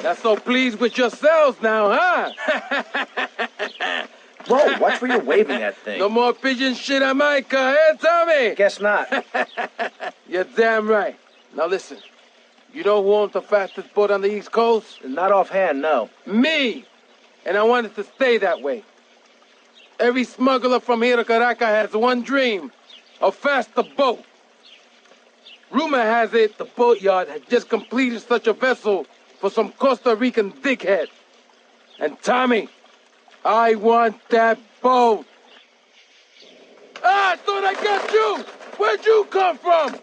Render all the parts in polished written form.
Not so pleased with yourselves now, huh? Whoa, watch where you're waving that thing. No more pigeon shit on my car, eh, Tommy? Guess not. You're damn right. Now listen, you know who owns the fastest boat on the East Coast? Not offhand, no. Me! And I want it to stay that way. Every smuggler from here to Caracas has one dream, a faster boat. Rumor has it the boatyard had just completed such a vessel for some Costa Rican dickhead. And Tommy, I want that boat. Ah, I thought I got you! Where'd you come from? I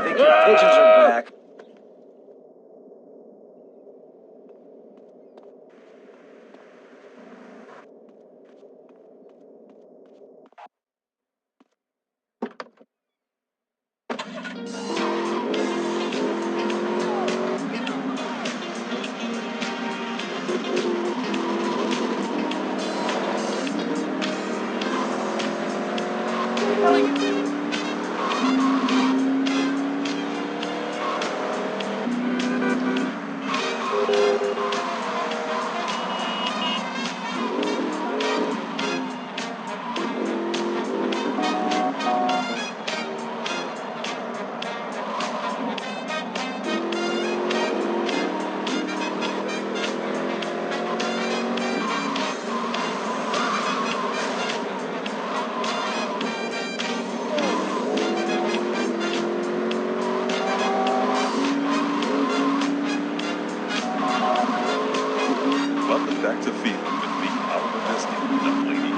think your pigeons are back. Welcome back to Field with me, our majestic young lady.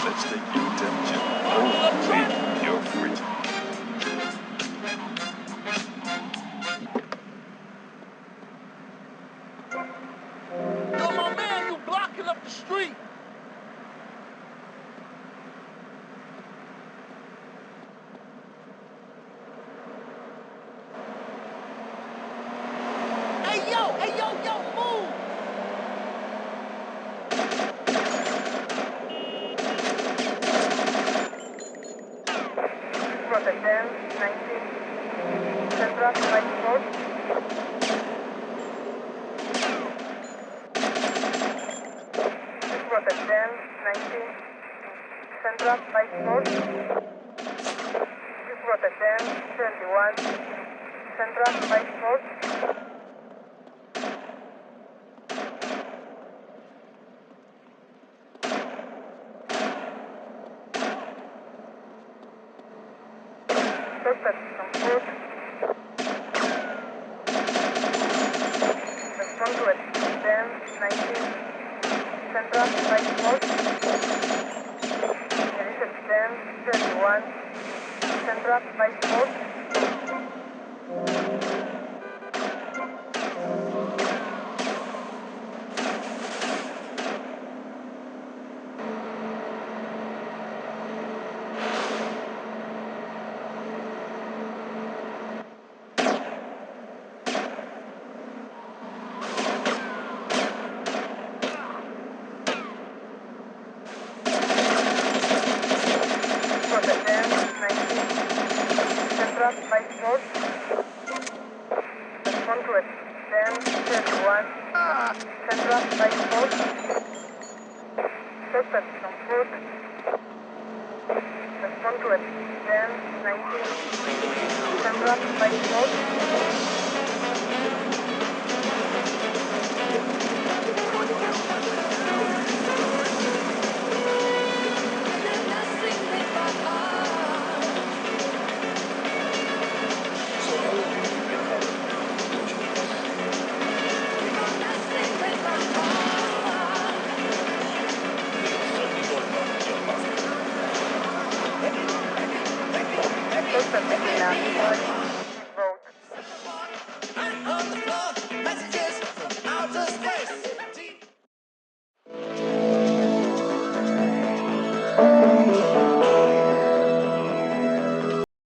Let's take your temperature. Oh, baby, you're frigid. Yo, my man, you blocking up the street. Hey, yo, move! Rotterdam, 19. Central, right north. Rotterdam, 19. Central, right north. Rotterdam, 21. Central, right north. Suspect from foot. Respond to it. Then 19. Central, right north. Reset 10, 31. Central, right north. Rotterdam, 19. Central, right north. Respond to it. 10, 31. Central, right north. Suspect from foot. Respond to it. 10, 19. Central, right north.